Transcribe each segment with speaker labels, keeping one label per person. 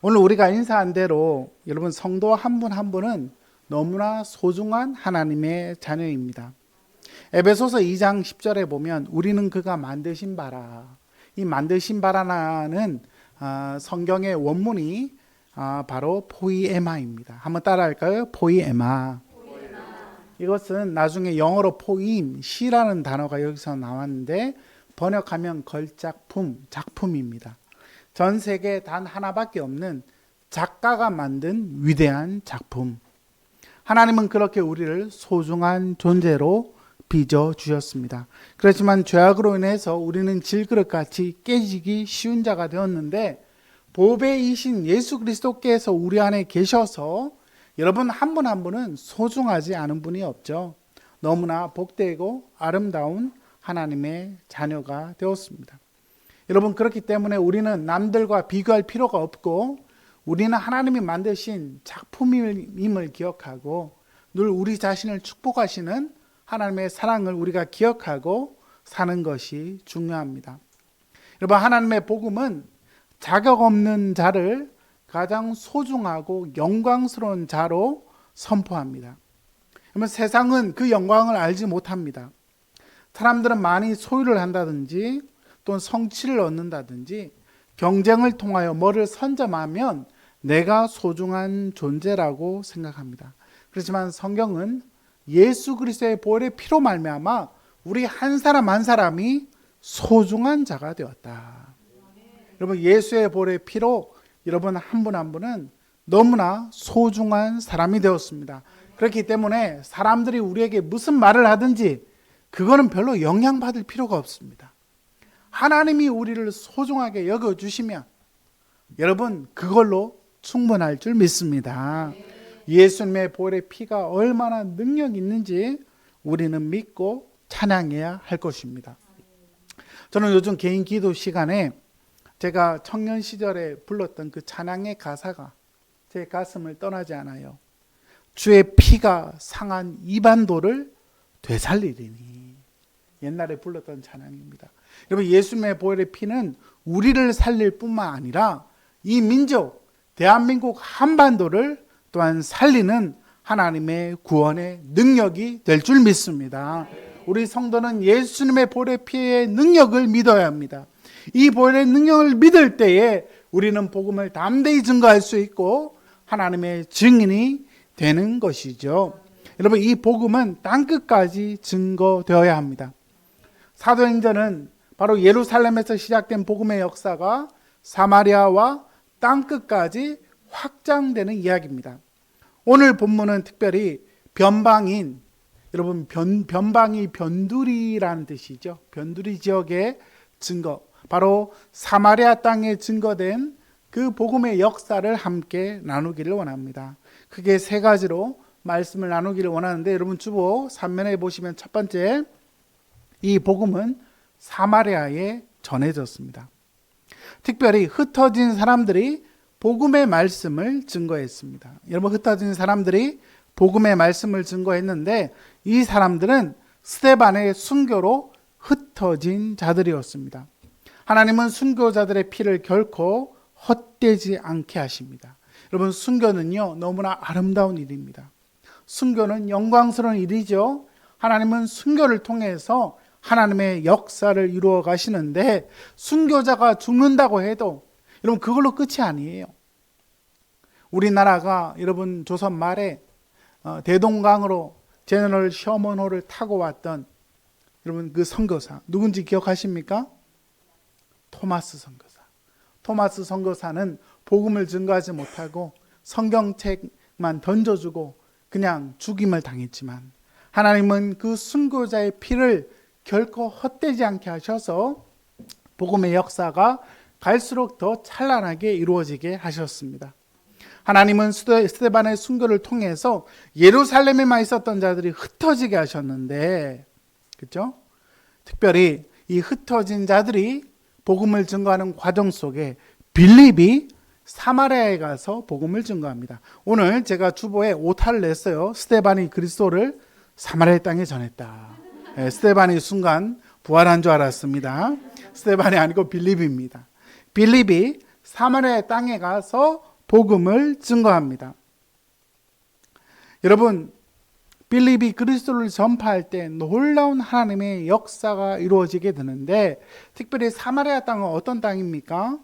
Speaker 1: 오늘 우리가 인사한 대로 여러분 성도 한 분 한 분은 너무나 소중한 하나님의 자녀입니다. 에베소서 2장 10절에 보면 우리는 그가 만드신 바라. 이 만드신 바라는 성경의 원문이 바로 포이에마입니다. 한번 따라할까요? 포이에마. 이것은 나중에 영어로 포임, 시라는 단어가 여기서 나왔는데 번역하면 걸작품, 작품입니다. 전 세계에 단 하나밖에 없는 작가가 만든 위대한 작품. 하나님은 그렇게 우리를 소중한 존재로 빚어주셨습니다. 그렇지만 죄악으로 인해서 우리는 질그릇같이 깨지기 쉬운 자가 되었는데 보배이신 예수 그리스도께서 우리 안에 계셔서 여러분 한 분 한 분은 소중하지 않은 분이 없죠. 너무나 복되고 아름다운 하나님의 자녀가 되었습니다. 여러분 그렇기 때문에 우리는 남들과 비교할 필요가 없고 우리는 하나님이 만드신 작품임을 기억하고 늘 우리 자신을 축복하시는 하나님의 사랑을 우리가 기억하고 사는 것이 중요합니다. 여러분 하나님의 복음은 자격 없는 자를 가장 소중하고 영광스러운 자로 선포합니다. 그러면 세상은 그 영광을 알지 못합니다. 사람들은 많이 소유를 한다든지 또는 성취를 얻는다든지 경쟁을 통하여 뭐를 선점하면 내가 소중한 존재라고 생각합니다. 그렇지만 성경은 예수 그리스도의 보혈의 피로 말미암아 우리 한 사람 한 사람이 소중한 자가 되었다. 여러분 예수의 보혈의 피로 여러분 한 분 한 분은 너무나 소중한 사람이 되었습니다. 그렇기 때문에 사람들이 우리에게 무슨 말을 하든지 그거는 별로 영향받을 필요가 없습니다. 하나님이 우리를 소중하게 여겨주시면 여러분 그걸로 충분할 줄 믿습니다. 예수님의 보혈의 피가 얼마나 능력 있는지 우리는 믿고 찬양해야 할 것입니다. 저는 요즘 개인 기도 시간에 제가 청년 시절에 불렀던 그 찬양의 가사가 제 가슴을 떠나지 않아요. 주의 피가 상한 이반도를 되살리리니. 옛날에 불렀던 찬양입니다. 여러분 예수님의 보혈의 피는 우리를 살릴 뿐만 아니라 이 민족 대한민국 한반도를 또한 살리는 하나님의 구원의 능력이 될 줄 믿습니다. 우리 성도는 예수님의 보혈의 피의 능력을 믿어야 합니다. 이 보혈의 능력을 믿을 때에 우리는 복음을 담대히 증거할 수 있고 하나님의 증인이 되는 것이죠. 여러분 이 복음은 땅끝까지 증거되어야 합니다. 사도행전은 바로 예루살렘에서 시작된 복음의 역사가 사마리아와 땅끝까지 확장되는 이야기입니다. 오늘 본문은 특별히 변방인, 여러분 변방이 변두리라는 뜻이죠. 변두리 지역의 증거, 바로 사마리아 땅에 증거된 그 복음의 역사를 함께 나누기를 원합니다. 크게 세 가지로 말씀을 나누기를 원하는데 여러분 주보 3면에 보시면 첫 번째, 이 복음은 사마리아에 전해졌습니다. 특별히 흩어진 사람들이 복음의 말씀을 증거했습니다. 여러분 흩어진 사람들이 복음의 말씀을 증거했는데 이 사람들은 스데반의 순교로 흩어진 자들이었습니다. 하나님은 순교자들의 피를 결코 헛되지 않게 하십니다. 여러분 순교는요 너무나 아름다운 일입니다. 순교는 영광스러운 일이죠. 하나님은 순교를 통해서 하나님의 역사를 이루어 가시는데 순교자가 죽는다고 해도 여러분 그걸로 끝이 아니에요. 우리나라가 여러분 조선 말에 대동강으로 제너럴 셔먼호를 타고 왔던 여러분 그 선교사 누군지 기억하십니까? 토마스 선교사. 토마스 선교사는 복음을 증거하지 못하고 성경책만 던져주고 그냥 죽임을 당했지만 하나님은 그 순교자의 피를 결코 헛되지 않게 하셔서 복음의 역사가 갈수록 더 찬란하게 이루어지게 하셨습니다. 하나님은 스데반의 순교를 통해서 예루살렘에만 있었던 자들이 흩어지게 하셨는데, 그렇죠? 특별히 이 흩어진 자들이 복음을 증거하는 과정 속에 빌립이 사마리아에 가서 복음을 증거합니다. 오늘 제가 주보에 오타를 냈어요. 스데반이 그리스도를 사마리아 땅에 전했다. 스데반이 순간 부활한 줄 알았습니다. 스데반이 아니고 빌립입니다. 빌립이 사마리아 땅에 가서 복음을 증거합니다. 여러분, 빌립이 그리스도를 전파할 때 놀라운 하나님의 역사가 이루어지게 되는데, 특별히 사마리아 땅은 어떤 땅입니까?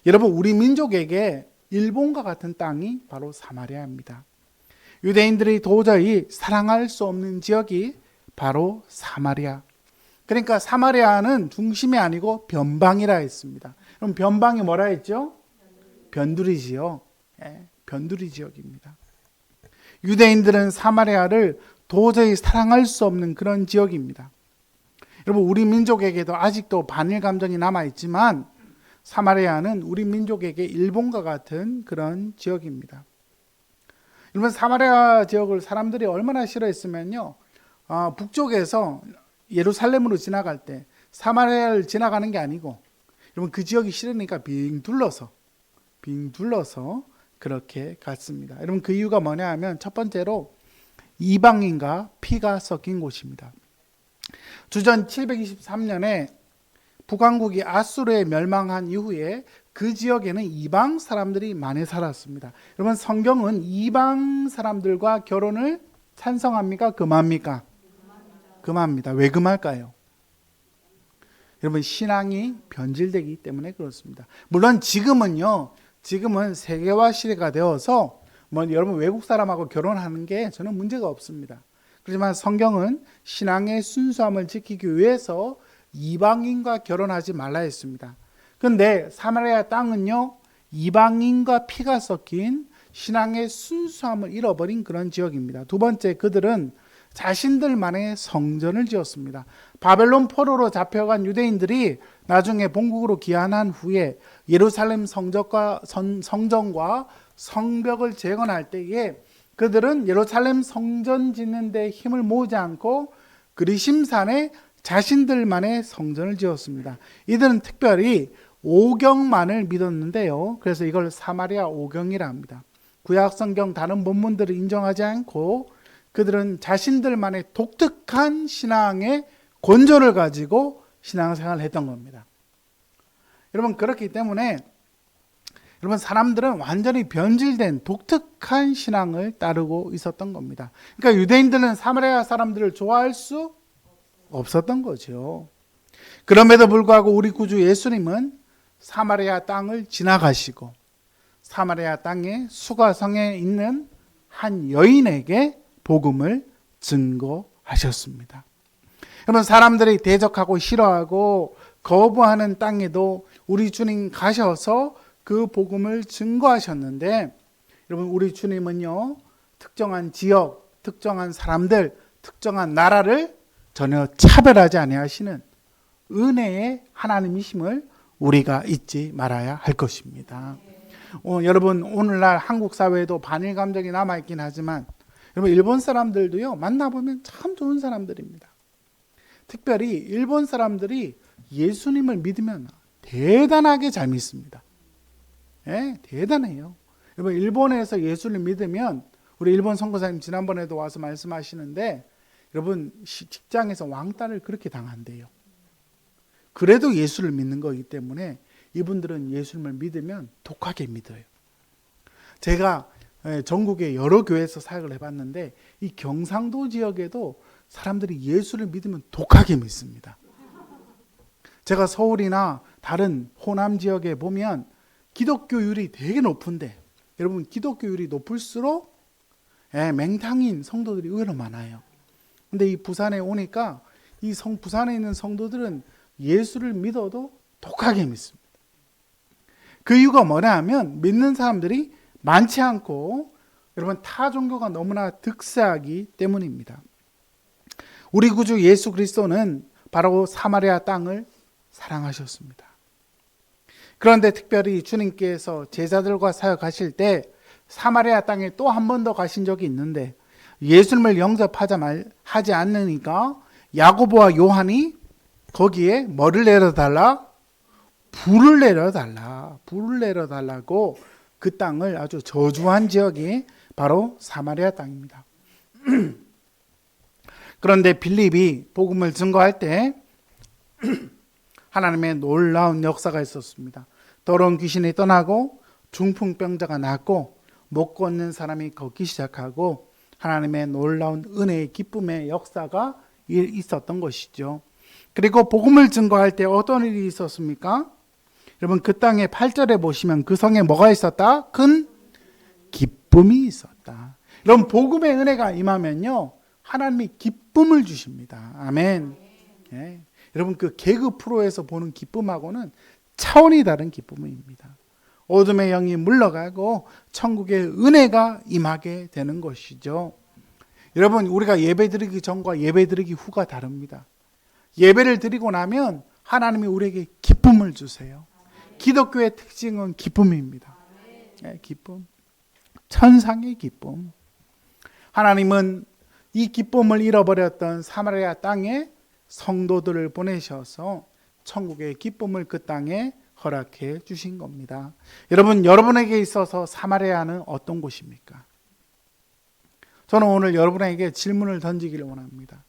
Speaker 1: 여러분, 우리 민족에게 일본과 같은 땅이 바로 사마리아입니다. 유대인들이 도저히 사랑할 수 없는 지역이 바로 사마리아. 그러니까 사마리아는 중심이 아니고 변방이라 했습니다. 그럼 변방이 뭐라 했죠? 변두리지요. 변두리 지역입니다. 유대인들은 사마리아를 도저히 사랑할 수 없는 그런 지역입니다. 여러분, 우리 민족에게도 아직도 반일 감정이 남아있지만 사마리아는 우리 민족에게 일본과 같은 그런 지역입니다. 여러분, 사마리아 지역을 사람들이 얼마나 싫어했으면요, 북쪽에서 예루살렘으로 지나갈 때 사마리아를 지나가는 게 아니고, 여러분, 그 지역이 싫으니까 빙 둘러서 그렇게 갔습니다. 여러분, 그 이유가 뭐냐 하면 첫 번째로 이방인과 피가 섞인 곳입니다. 주전 723년에 북왕국이 아수르에 멸망한 이후에 그 지역에는 이방 사람들이 많이 살았습니다. 여러분, 성경은 이방 사람들과 결혼을 찬성합니까? 금합니까? 금합니다. 왜 금할까요? 여러분, 신앙이 변질되기 때문에 그렇습니다. 물론 지금은 세계화 시대가 되어서 여러분 외국 사람하고 결혼하는 게 저는 문제가 없습니다. 그렇지만 성경은 신앙의 순수함을 지키기 위해서 이방인과 결혼하지 말라 했습니다. 그런데 사마리아 땅은요, 이방인과 피가 섞인 신앙의 순수함을 잃어버린 그런 지역입니다. 두 번째, 그들은 자신들만의 성전을 지었습니다. 바벨론 포로로 잡혀간 유대인들이 나중에 본국으로 귀환한 후에 예루살렘 성전과 성벽을 재건할 때에 그들은 예루살렘 성전 짓는 데 힘을 모으지 않고 그리심산에 자신들만의 성전을 지었습니다. 이들은 특별히 오경만을 믿었는데요, 그래서 이걸 사마리아 오경이라 합니다. 구약 성경 다른 본문들을 인정하지 않고 그들은 자신들만의 독특한 신앙의 권조를 가지고 신앙생활을 했던 겁니다. 여러분, 그렇기 때문에 여러분, 사람들은 완전히 변질된 독특한 신앙을 따르고 있었던 겁니다. 그러니까 유대인들은 사마리아 사람들을 좋아할 수 없었던 거죠. 그럼에도 불구하고 우리 구주 예수님은 사마리아 땅을 지나가시고 사마리아 땅의 수가성에 있는 한 여인에게 복음을 증거하셨습니다. 여러분, 사람들이 대적하고 싫어하고 거부하는 땅에도 우리 주님 가셔서 그 복음을 증거하셨는데, 여러분, 우리 주님은요, 특정한 지역, 특정한 사람들, 특정한 나라를 전혀 차별하지 아니하시는 은혜의 하나님이심을 우리가 잊지 말아야 할 것입니다. 여러분, 오늘날 한국 사회에도 반일 감정이 남아있긴 하지만 여러분, 일본 사람들도요, 만나보면 참 좋은 사람들입니다. 특별히 일본 사람들이 예수님을 믿으면 대단하게 잘 믿습니다. 대단해요. 여러분, 일본에서 예수를 믿으면, 우리 일본 선교사님 지난번에도 와서 말씀하시는데, 여러분, 직장에서 왕따를 그렇게 당한대요. 그래도 예수를 믿는 거기 때문에 이분들은 예수님을 믿으면 독하게 믿어요. 제가 전국의 여러 교회에서 사역을 해봤는데 이 경상도 지역에도 사람들이 예수를 믿으면 독하게 믿습니다. 제가 서울이나 다른 호남 지역에 보면 기독교율이 되게 높은데, 여러분, 기독교율이 높을수록 맹탕인 성도들이 의외로 많아요. 근데 이 부산에 오니까 부산에 있는 성도들은 예수를 믿어도 독하게 믿습니다. 그 이유가 뭐냐 하면 믿는 사람들이 많지 않고 여러분, 타 종교가 너무나 득세하기 때문입니다. 우리 구주 예수 그리스도는 바로 사마리아 땅을 사랑하셨습니다. 그런데 특별히 주님께서 제자들과 사역하실 때 사마리아 땅에 또 한 번 더 가신 적이 있는데 예수님을 영접하지 않으니까 야고보와 요한이 거기에 뭐를 내려달라? 불을 내려달라고 그 땅을 아주 저주한 지역이 바로 사마리아 땅입니다. 그런데 빌립이 복음을 증거할 때 하나님의 놀라운 역사가 있었습니다. 더러운 귀신이 떠나고 중풍병자가 낫고 못 걷는 사람이 걷기 시작하고 하나님의 놀라운 은혜의 기쁨의 역사가 있었던 것이죠. 그리고 복음을 증거할 때 어떤 일이 있었습니까? 여러분 그 땅에 8절에 보시면 그 성에 뭐가 있었다? 큰 기쁨이 있었다. 여러분 복음의 은혜가 임하면요 하나님이 기쁨을 주십니다. 아멘. 예. 여러분 그 개그 프로에서 보는 기쁨하고는 차원이 다른 기쁨입니다. 어둠의 영이 물러가고 천국의 은혜가 임하게 되는 것이죠. 여러분 우리가 예배드리기 전과 예배드리기 후가 다릅니다. 예배를 드리고 나면 하나님이 우리에게 기쁨을 주세요. 기독교의 특징은 기쁨입니다. 네, 기쁨. 천상의 기쁨. 하나님은 이 기쁨을 잃어버렸던 사마리아 땅에 성도들을 보내셔서 천국의 기쁨을 그 땅에 허락해 주신 겁니다. 여러분, 여러분에게 있어서 사마리아는 어떤 곳입니까? 저는 오늘 여러분에게 질문을 던지기를 원합니다.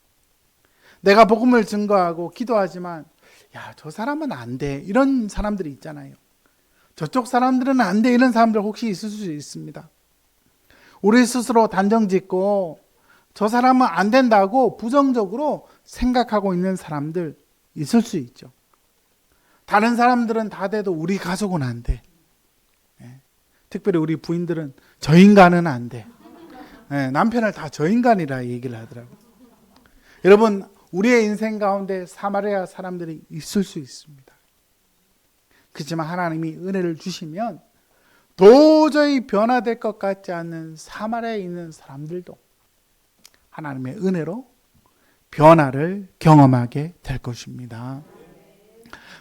Speaker 1: 내가 복음을 증거하고 기도하지만 야, 저 사람은 안 돼. 이런 사람들이 있잖아요. 저쪽 사람들은 안 돼. 이런 사람들 혹시 있을 수 있습니다. 우리 스스로 단정짓고 저 사람은 안 된다고 부정적으로 생각하고 있는 사람들 있을 수 있죠. 다른 사람들은 다 돼도 우리 가족은 안 돼. 특별히 우리 부인들은 저 인간은 안 돼. 남편을 다 저 인간이라 얘기를 하더라고요. 여러분, 우리의 인생 가운데 사마리아 사람들이 있을 수 있습니다. 그렇지만 하나님이 은혜를 주시면 도저히 변화될 것 같지 않는 사마리아에 있는 사람들도 하나님의 은혜로 변화를 경험하게 될 것입니다.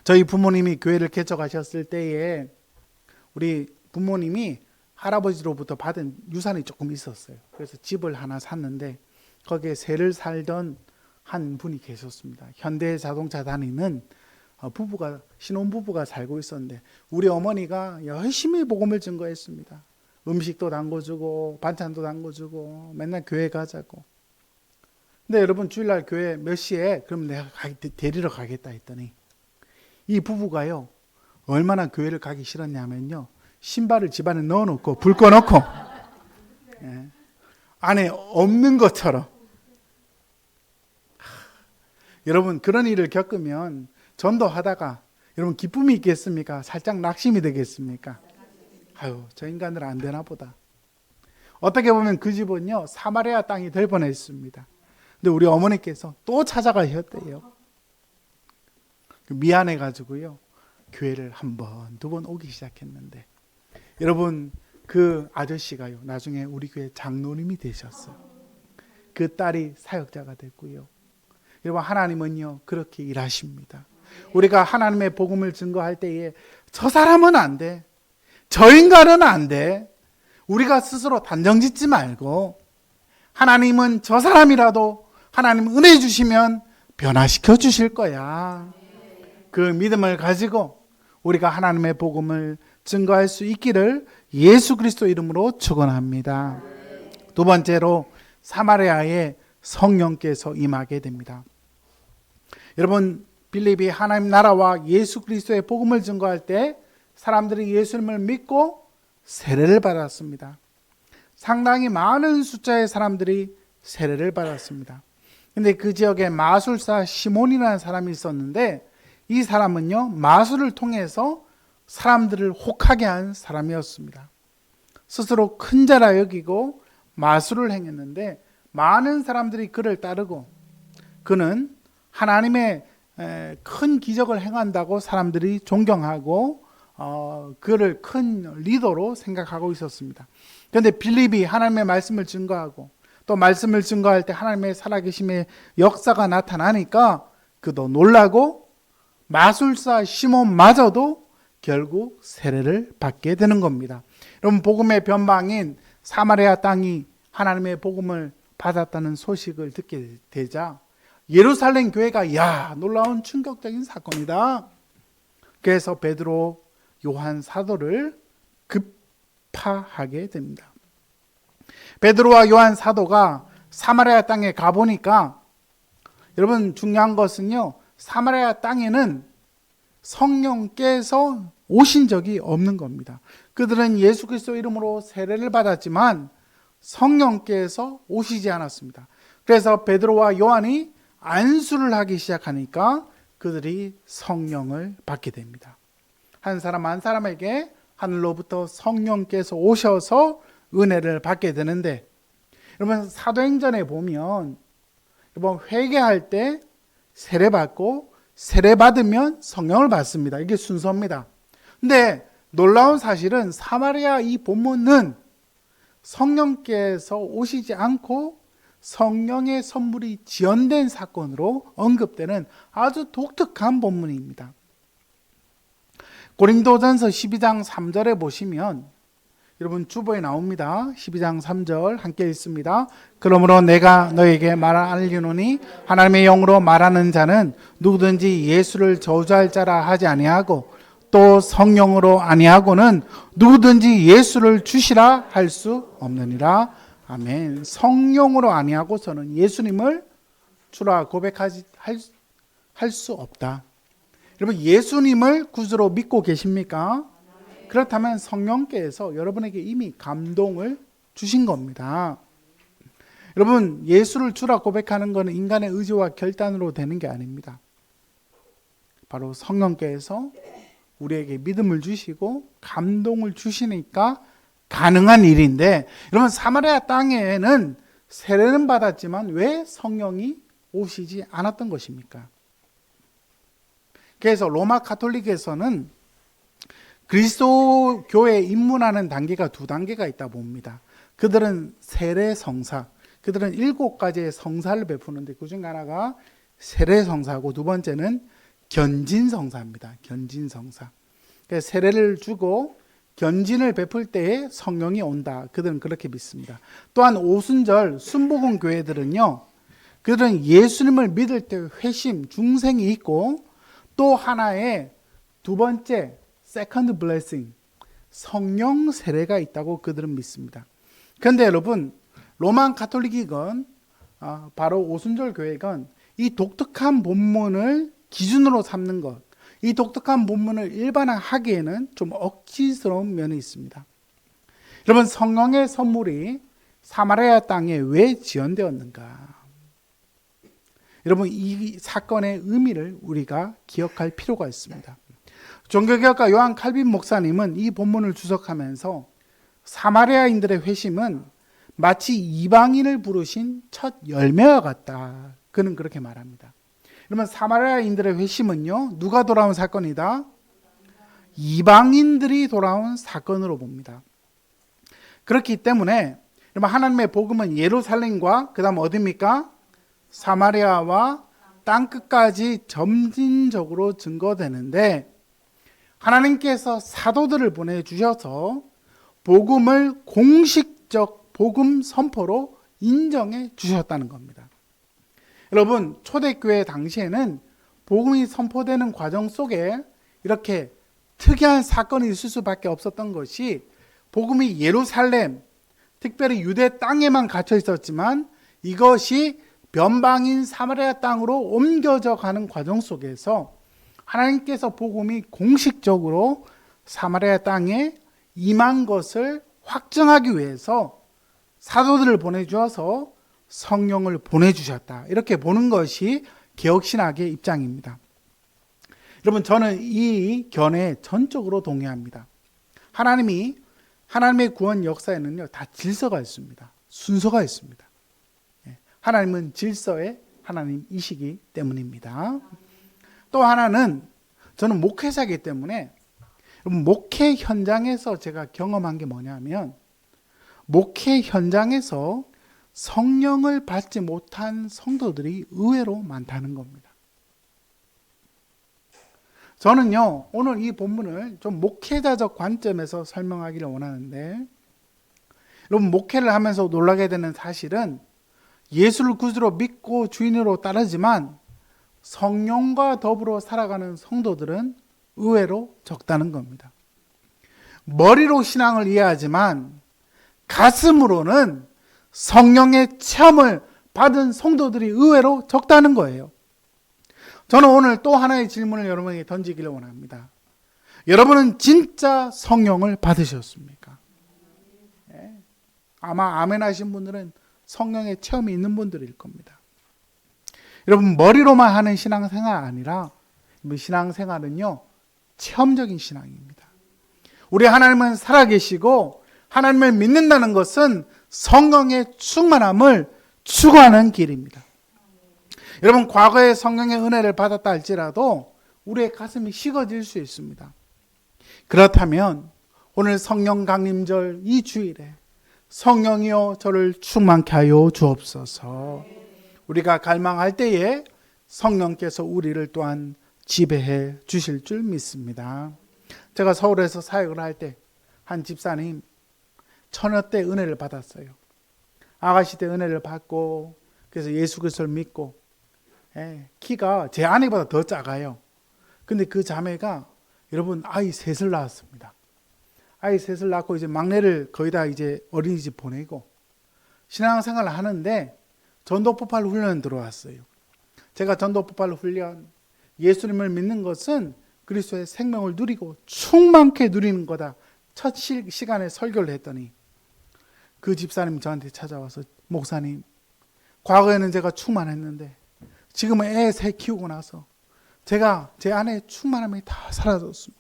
Speaker 1: 저희 부모님이 교회를 개척하셨을 때에 우리 부모님이 할아버지로부터 받은 유산이 조금 있었어요. 그래서 집을 하나 샀는데 거기에 새를 살던 한 분이 계셨습니다. 현대자동차 다니는 신혼부부가 살고 있었는데 우리 어머니가 열심히 복음을 증거했습니다. 음식도 담궈주고 반찬도 담궈주고 맨날 교회 가자고. 근데 여러분 주일날 교회 몇 시에? 그럼 내가 데리러 가겠다 했더니 이 부부가요 얼마나 교회를 가기 싫었냐면요 신발을 집안에 넣어놓고 불 꺼놓고 안에 없는 것처럼. 여러분 그런 일을 겪으면 전도하다가 여러분 기쁨이 있겠습니까? 살짝 낙심이 되겠습니까? 아유 저 인간들 안 되나 보다. 어떻게 보면 그 집은요 사마리아 땅이 될 뻔했습니다. 근데 우리 어머니께서 또 찾아가셨대요. 미안해가지고요 교회를 한 번, 두 번 오기 시작했는데 여러분 그 아저씨가요 나중에 우리 교회 장로님이 되셨어요. 그 딸이 사역자가 됐고요. 여러분 하나님은요 그렇게 일하십니다. 우리가 하나님의 복음을 증거할 때에 저 사람은 안 돼, 저 인간은 안 돼, 우리가 스스로 단정짓지 말고 하나님은 저 사람이라도 하나님 은혜 주시면 변화시켜 주실 거야. 그 믿음을 가지고 우리가 하나님의 복음을 증거할 수 있기를 예수 그리스도 이름으로 축원합니다. 두 번째로 사마리아에 성령께서 임하게 됩니다. 여러분 빌립이 하나님 나라와 예수 그리스도의 복음을 증거할 때 사람들이 예수님을 믿고 세례를 받았습니다. 상당히 많은 숫자의 사람들이 세례를 받았습니다. 근데 그 지역에 마술사 시몬이라는 사람이 있었는데 이 사람은요 마술을 통해서 사람들을 혹하게 한 사람이었습니다. 스스로 큰 자라 여기고 마술을 행했는데 많은 사람들이 그를 따르고 그는 하나님의 큰 기적을 행한다고 사람들이 존경하고 그를 큰 리더로 생각하고 있었습니다. 그런데 빌립이 하나님의 말씀을 증거하고 또 말씀을 증거할 때 하나님의 살아계심의 역사가 나타나니까 그도 놀라고 마술사 시몬마저도 결국 세례를 받게 되는 겁니다. 여러분 복음의 변방인 사마리아 땅이 하나님의 복음을 받았다는 소식을 듣게 되자 예루살렘 교회가 야 놀라운 충격적인 사건이다. 그래서 베드로, 요한 사도를 급파하게 됩니다. 베드로와 요한 사도가 사마리아 땅에 가보니까 여러분 중요한 것은요 사마리아 땅에는 성령께서 오신 적이 없는 겁니다. 그들은 예수 그리스도 이름으로 세례를 받았지만 성령께서 오시지 않았습니다. 그래서 베드로와 요한이 안수를 하기 시작하니까 그들이 성령을 받게 됩니다. 한 사람 한 사람에게 하늘로부터 성령께서 오셔서 은혜를 받게 되는데, 여러분 사도행전에 보면 여러분 회개할 때 세례받고 세례받으면 성령을 받습니다. 이게 순서입니다. 근데 놀라운 사실은 사마리아 이 본문은 성령께서 오시지 않고 성령의 선물이 지연된 사건으로 언급되는 아주 독특한 본문입니다. 고린도전서 12장 3절에 보시면 여러분 주보에 나옵니다. 12장 3절 함께 읽습니다. 그러므로 내가 너에게 알리노니 하나님의 영으로 말하는 자는 누구든지 예수를 저주할 자라 하지 아니하고 또 성령으로 아니하고는 누구든지 예수를 주시라 할 수 없느니라. 아멘. 성령으로 아니하고서는 예수님을 주라 고백하지 할 수 없다. 여러분 예수님을 구주로 믿고 계십니까? 그렇다면 성령께서 여러분에게 이미 감동을 주신 겁니다. 여러분 예수를 주라 고백하는 것은 인간의 의지와 결단으로 되는 게 아닙니다. 바로 성령께서 우리에게 믿음을 주시고 감동을 주시니까 가능한 일인데, 여러분 사마리아 땅에는 세례는 받았지만 왜 성령이 오시지 않았던 것입니까? 그래서 로마 가톨릭에서는 그리스도 교회에 입문하는 단계가 두 단계가 있다 봅니다. 그들은 세례 성사, 그들은 7가지의 성사를 베푸는데 그중 하나가 세례 성사고 두 번째는 견진 성사입니다. 견진 성사. 그래서 세례를 주고 견진을 베풀 때에 성령이 온다. 그들은 그렇게 믿습니다. 또한 오순절 순복음 교회들은요, 그들은 예수님을 믿을 때 회심, 중생이 있고 또 하나의 두 번째 세컨드 블레싱, 성령 세례가 있다고 그들은 믿습니다. 그런데 여러분 로만 가톨릭이건 바로 오순절 교회건 이 독특한 본문을 기준으로 삼는 것, 이 독특한 본문을 일반화하기에는 좀 억지스러운 면이 있습니다. 여러분 성령의 선물이 사마리아 땅에 왜 지연되었는가? 여러분 이 사건의 의미를 우리가 기억할 필요가 있습니다. 종교개혁가 요한 칼빈 목사님은 이 본문을 주석하면서 사마리아인들의 회심은 마치 이방인을 부르신 첫 열매와 같다. 그는 그렇게 말합니다. 그러면 사마리아인들의 회심은요, 누가 돌아온 사건이다? 이방인들이 돌아온 사건으로 봅니다. 그렇기 때문에 여러분 하나님의 복음은 예루살렘과 그 다음 어디입니까? 사마리아와 땅끝까지 점진적으로 증거되는데, 하나님께서 사도들을 보내주셔서 복음을 공식적 복음 선포로 인정해 주셨다는 겁니다. 여러분 초대교회 당시에는 복음이 선포되는 과정 속에 이렇게 특이한 사건이 있을 수밖에 없었던 것이, 복음이 예루살렘, 특별히 유대 땅에만 갇혀 있었지만 이것이 변방인 사마리아 땅으로 옮겨져 가는 과정 속에서 하나님께서 복음이 공식적으로 사마리아 땅에 임한 것을 확증하기 위해서 사도들을 보내주어서 성령을 보내주셨다. 이렇게 보는 것이 개혁신학의 입장입니다. 여러분 저는 이 견해에 전적으로 동의합니다. 하나님의 구원 역사에는요 다 질서가 있습니다. 순서가 있습니다. 하나님은 질서의 하나님이시기 때문입니다. 또 하나는 저는 목회자이기 때문에 목회 현장에서 제가 경험한 게 뭐냐면, 목회 현장에서 성령을 받지 못한 성도들이 의외로 많다는 겁니다. 저는요 오늘 이 본문을 좀 목회자적 관점에서 설명하기를 원하는데, 여러분 목회를 하면서 놀라게 되는 사실은 예수를 구주로 믿고 주인으로 따르지만 성령과 더불어 살아가는 성도들은 의외로 적다는 겁니다. 머리로 신앙을 이해하지만 가슴으로는 성령의 체험을 받은 성도들이 의외로 적다는 거예요. 저는 오늘 또 하나의 질문을 여러분에게 던지기를 원합니다. 여러분은 진짜 성령을 받으셨습니까? 아마 아멘 하신 분들은 성령의 체험이 있는 분들일 겁니다. 여러분, 머리로만 하는 신앙생활 아니라 신앙생활은요, 체험적인 신앙입니다. 우리 하나님은 살아계시고 하나님을 믿는다는 것은 성령의 충만함을 추구하는 길입니다. 여러분, 과거에 성령의 은혜를 받았다 할지라도 우리의 가슴이 식어질 수 있습니다. 그렇다면 오늘 성령 강림절 이 주일에 성령이여 저를 충만케 하여 주옵소서. 우리가 갈망할 때에 성령께서 우리를 또한 지배해 주실 줄 믿습니다. 제가 서울에서 사역을 할 때 한 집사님 처녀 때 은혜를 받았어요. 아가씨 때 은혜를 받고 그래서 예수 그리스도를 믿고 키가 제 아내보다 더 작아요. 근데 그 자매가 여러분 아이 셋을 낳았습니다. 아이 셋을 낳고 이제 막내를 거의 다 이제 어린이집 보내고 신앙생활을 하는데 전도폭발 훈련 들어왔어요. 제가 전도폭발 훈련, 예수님을 믿는 것은 그리스도의 생명을 누리고 충만케 누리는 거다. 첫 시간에 설교를 했더니 그 집사님 저한테 찾아와서 목사님, 과거에는 제가 충만했는데 지금은 애 셋 키우고 나서 제가 제 안에 충만함이 다 사라졌습니다.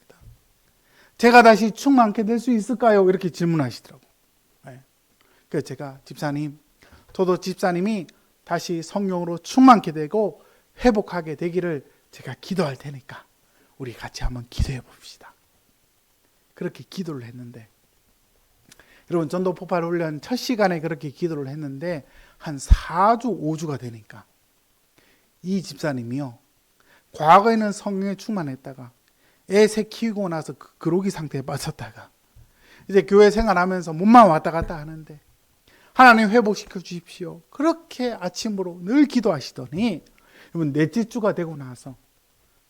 Speaker 1: 제가 다시 충만케 될 수 있을까요? 이렇게 질문하시더라고요. 그래서 제가 저도 집사님이 다시 성령으로 충만케 되고 회복하게 되기를 제가 기도할 테니까 우리 같이 한번 기도해 봅시다. 그렇게 기도를 했는데 여러분 전도 폭발 훈련 첫 시간에 그렇게 기도를 했는데 한 4주 5주가 되니까 이 집사님이요, 과거에는 성령에 충만했다가 애 셋 키우고 나서 그로기 상태에 빠졌다가 이제 교회 생활하면서 몸만 왔다 갔다 하는데 하나님 회복시켜 주십시오. 그렇게 아침으로 늘 기도하시더니 여러분 넷째 주가 되고 나서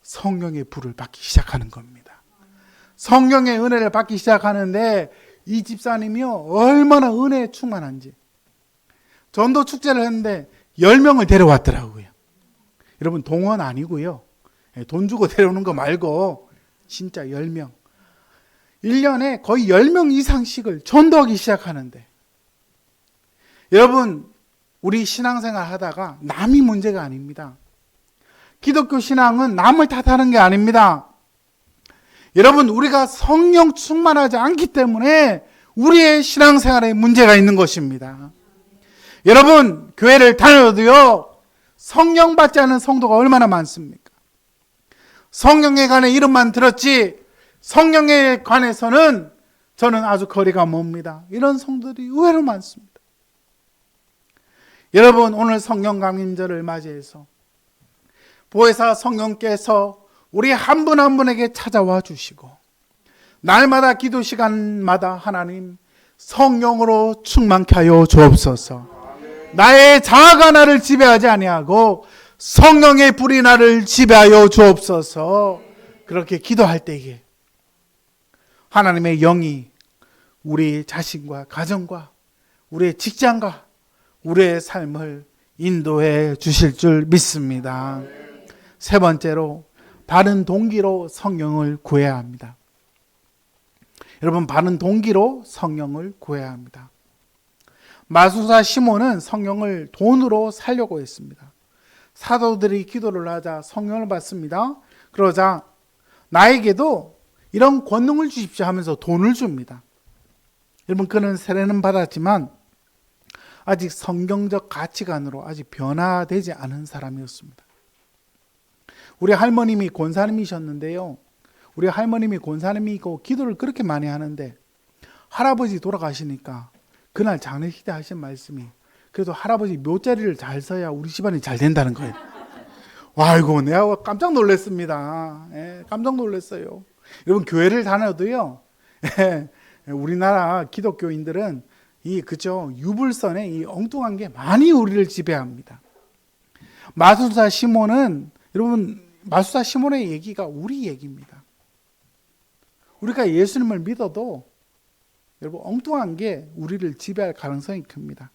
Speaker 1: 성령의 불을 받기 시작하는 겁니다. 성령의 은혜를 받기 시작하는데 이 집사님이요 얼마나 은혜에 충만한지 전도 축제를 했는데 10명을 데려왔더라고요. 여러분 동원 아니고요, 돈 주고 데려오는 거 말고 진짜 10명 1년에 거의 10명 이상씩을 전도하기 시작하는데 여러분 우리 신앙생활 하다가 남이 문제가 아닙니다. 기독교 신앙은 남을 탓하는 게 아닙니다. 여러분 우리가 성령 충만하지 않기 때문에 우리의 신앙생활에 문제가 있는 것입니다. 여러분 교회를 다녀도요 성령 받지 않은 성도가 얼마나 많습니까? 성령에 관해 이름만 들었지 성령에 관해서는 저는 아주 거리가 멉니다. 이런 성도들이 의외로 많습니다. 여러분 오늘 성령 강림절을 맞이해서 보혜사 성령께서 우리 한 분 한 분에게 찾아와 주시고 날마다 기도 시간마다 하나님 성령으로 충만케 하여 주옵소서. 나의 자아가 나를 지배하지 아니하고 성령의 불이 나를 지배하여 주옵소서. 그렇게 기도할 때에 하나님의 영이 우리 자신과 가정과 우리의 직장과 우리의 삶을 인도해 주실 줄 믿습니다. 세 번째로 바른 동기로 성령을 구해야 합니다. 여러분 바른 동기로 성령을 구해야 합니다. 마술사 시몬은 성령을 돈으로 살려고 했습니다. 사도들이 기도를 하자 성령을 받습니다. 그러자 나에게도 이런 권능을 주십시오 하면서 돈을 줍니다. 여러분 그는 세례는 받았지만 아직 성경적 가치관으로 아직 변화되지 않은 사람이었습니다. 우리 할머님이 권사님이셨는데요, 우리 할머님이 권사님이고 기도를 그렇게 많이 하는데 할아버지 돌아가시니까 그날 장례식때 하신 말씀이 그래도 할아버지 묘자리를 잘 써야 우리 집안이 잘 된다는 거예요. 와, 이거 내가 깜짝 놀랐습니다. 깜짝 놀랐어요. 여러분 교회를 다녀도요, 우리나라 기독교인들은 그죠 유불선에 이 엉뚱한 게 많이 우리를 지배합니다. 마술사 시몬은 여러분 마술사 시몬의 얘기가 우리 얘기입니다. 우리가 예수님을 믿어도 여러분 엉뚱한 게 우리를 지배할 가능성이 큽니다.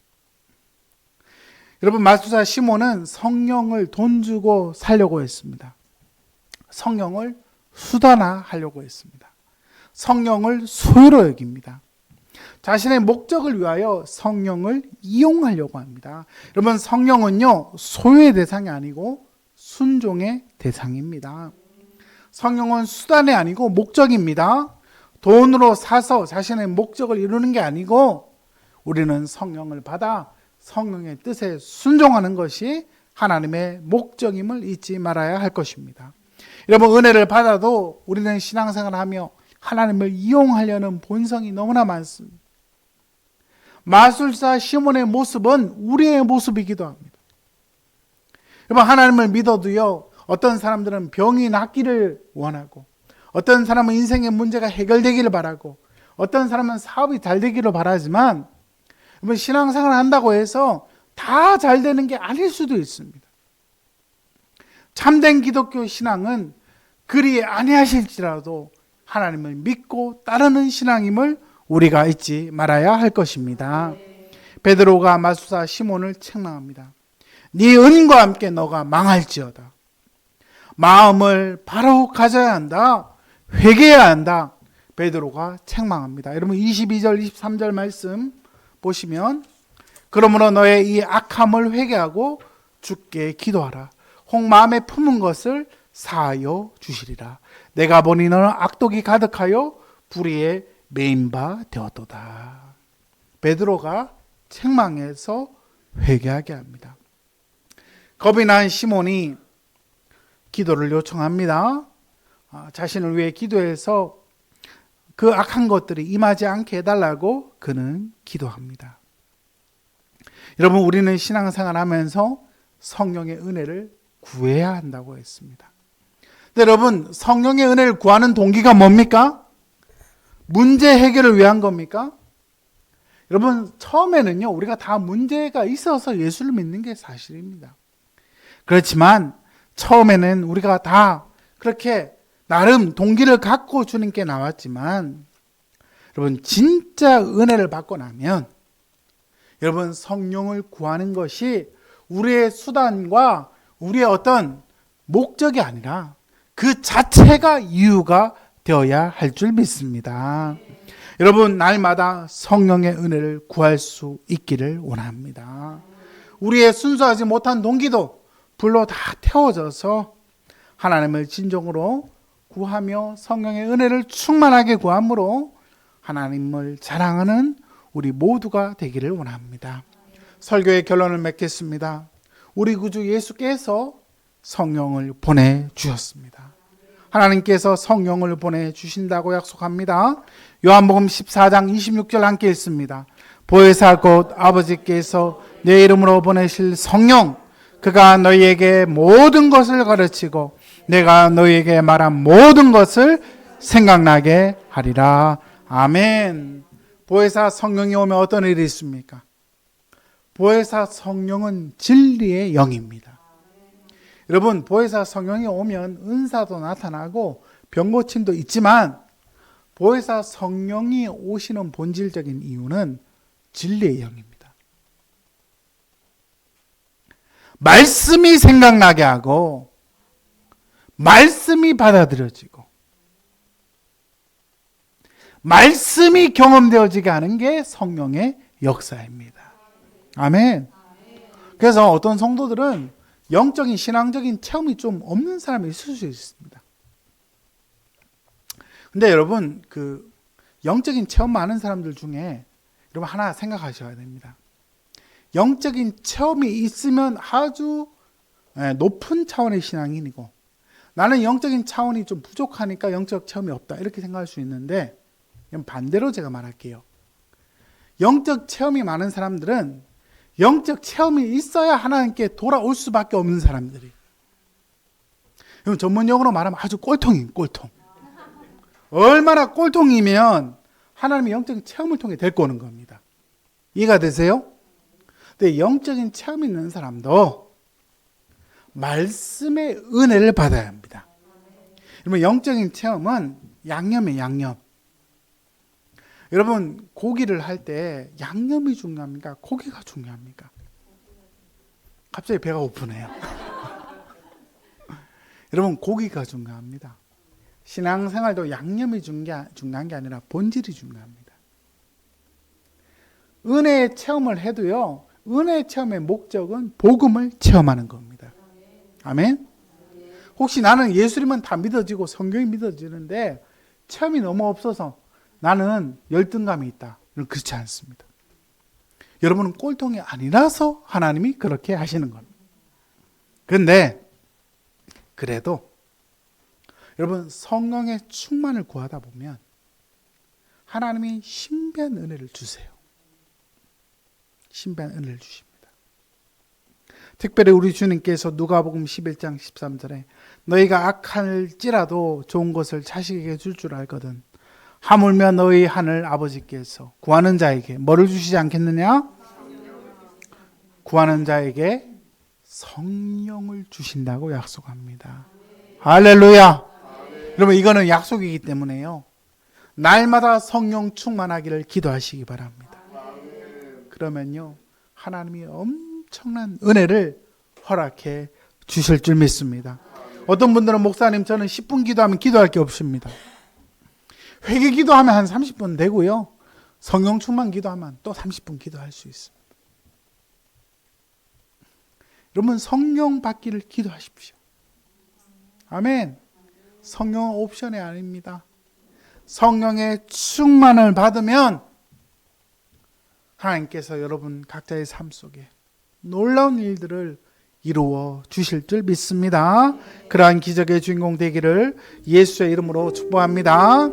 Speaker 1: 여러분 마술사 시몬은 성령을 돈 주고 살려고 했습니다. 성령을 수단화하려고 했습니다. 성령을 소유로 여깁니다. 자신의 목적을 위하여 성령을 이용하려고 합니다. 여러분, 성령은요, 소유의 대상이 아니고 순종의 대상입니다. 성령은 수단이 아니고 목적입니다. 돈으로 사서 자신의 목적을 이루는 게 아니고 우리는 성령을 받아 성령의 뜻에 순종하는 것이 하나님의 목적임을 잊지 말아야 할 것입니다. 여러분, 은혜를 받아도 우리는 신앙생활을 하며 하나님을 이용하려는 본성이 너무나 많습니다. 마술사 시몬의 모습은 우리의 모습이기도 합니다. 여러분, 하나님을 믿어도요, 어떤 사람들은 병이 낫기를 원하고, 어떤 사람은 인생의 문제가 해결되기를 바라고, 어떤 사람은 사업이 잘 되기를 바라지만, 여러분, 신앙생활을 한다고 해서 다 잘 되는 게 아닐 수도 있습니다. 참된 기독교 신앙은 그리 아니하실지라도 하나님을 믿고 따르는 신앙임을 우리가 잊지 말아야 할 것입니다. 베드로가 마술사 시몬을 책망합니다. 네 은과 함께 너가 망할지어다. 마음을 바로 가져야 한다. 회개해야 한다. 베드로가 책망합니다. 여러분, 22절 23절 말씀 보시면, 그러므로 너의 이 악함을 회개하고 주께 기도하라. 혹 마음에 품은 것을 사하여 주시리라. 내가 보니 너는 악독이 가득하여 불의에 매인 바 되었도다. 베드로가 책망해서 회개하게 합니다. 겁이 난 시몬이 기도를 요청합니다. 자신을 위해 기도해서 그 악한 것들이 임하지 않게 해달라고 그는 기도합니다. 여러분, 우리는 신앙생활 하면서 성령의 은혜를 구해야 한다고 했습니다. 근데 여러분, 성령의 은혜를 구하는 동기가 뭡니까? 문제 해결을 위한 겁니까? 여러분, 처음에는요, 우리가 다 문제가 있어서 예수를 믿는 게 사실입니다. 그렇지만 처음에는 우리가 다 그렇게 나름 동기를 갖고 주님께 나왔지만, 여러분, 진짜 은혜를 받고 나면 여러분, 성령을 구하는 것이 우리의 수단과 우리의 어떤 목적이 아니라 그 자체가 이유가 되어야 할 줄 믿습니다. 여러분, 날마다 성령의 은혜를 구할 수 있기를 원합니다. 우리의 순수하지 못한 동기도 불로 다 태워져서 하나님을 진정으로 구하며 성령의 은혜를 충만하게 구함으로 하나님을 자랑하는 우리 모두가 되기를 원합니다. 설교의 결론을 맺겠습니다. 우리 구주 예수께서 성령을 보내주셨습니다. 하나님께서 성령을 보내주신다고 약속합니다. 요한복음 14장 26절 함께 읽습니다. 보혜사 곧 아버지께서 내 이름으로 보내실 성령, 그가 너희에게 모든 것을 가르치고 내가 너희에게 말한 모든 것을 생각나게 하리라. 아멘. 보혜사 성령이 오면 어떤 일이 있습니까? 보혜사 성령은 진리의 영입니다. 여러분, 보혜사 성령이 오면 은사도 나타나고 병고침도 있지만, 보혜사 성령이 오시는 본질적인 이유는 진리의 영입니다. 말씀이 생각나게 하고 말씀이 받아들여지고 말씀이 경험되어지게 하는 게 성령의 역사입니다. 아멘. 그래서 어떤 성도들은 영적인 신앙적인 체험이 좀 없는 사람이 있을 수 있습니다. 근데 여러분, 그 영적인 체험 많은 사람들 중에 여러분 하나 생각하셔야 됩니다. 영적인 체험이 있으면 아주 높은 차원의 신앙인이고, 나는 영적인 차원이 좀 부족하니까 영적 체험이 없다, 이렇게 생각할 수 있는데, 반대로 제가 말할게요. 영적 체험이 많은 사람들은 영적 체험이 있어야 하나님께 돌아올 수밖에 없는 사람들이. 전문용어로 말하면 아주 꼴통이에요, 꼴통. 얼마나 꼴통이면 하나님의 영적인 체험을 통해 데리고 오는 겁니다. 이해가 되세요? 근데 영적인 체험이 있는 사람도 말씀의 은혜를 받아야 합니다. 그러면 영적인 체험은 양념이에요, 양념. 여러분, 고기를 할 때 양념이 중요합니까? 고기가 중요합니까? 갑자기 배가 고프네요. 여러분, 고기가 중요합니다. 신앙생활도 양념이 중요한 게 아니라 본질이 중요합니다. 은혜의 체험을 해도요, 은혜의 체험의 목적은 복음을 체험하는 겁니다. 아멘? 혹시 나는 예수님은 다 믿어지고 성경이 믿어지는데 체험이 너무 없어서 나는 열등감이 있다. 그렇지 않습니다. 여러분은 꼴통이 아니라서 하나님이 그렇게 하시는 겁니다. 그런데 그래도 여러분 성령의 충만을 구하다 보면 하나님이 신비한 은혜를 주세요. 신비한 은혜를 주십니다. 특별히 우리 주님께서 누가복음 11장 13절에 너희가 악할지라도 좋은 것을 자식에게 줄 줄 알거든 하물며 너희 하늘 아버지께서 구하는 자에게 뭐를 주시지 않겠느냐? 구하는 자에게 성령을 주신다고 약속합니다. 할렐루야. 여러분 이거는 약속이기 때문에요. 날마다 성령 충만하기를 기도하시기 바랍니다. 그러면요 하나님이 엄청난 은혜를 허락해 주실 줄 믿습니다. 어떤 분들은 목사님 저는 10분 기도하면 기도할 게 없습니다. 회개 기도하면 한 30분 되고요. 성령 충만 기도하면 또 30분 기도할 수 있습니다. 여러분 성령 받기를 기도하십시오. 아멘. 성령은 옵션이 아닙니다. 성령의 충만을 받으면 하나님께서 여러분 각자의 삶 속에 놀라운 일들을 이루어 주실 줄 믿습니다. 그러한 기적의 주인공 되기를 예수의 이름으로 축복합니다.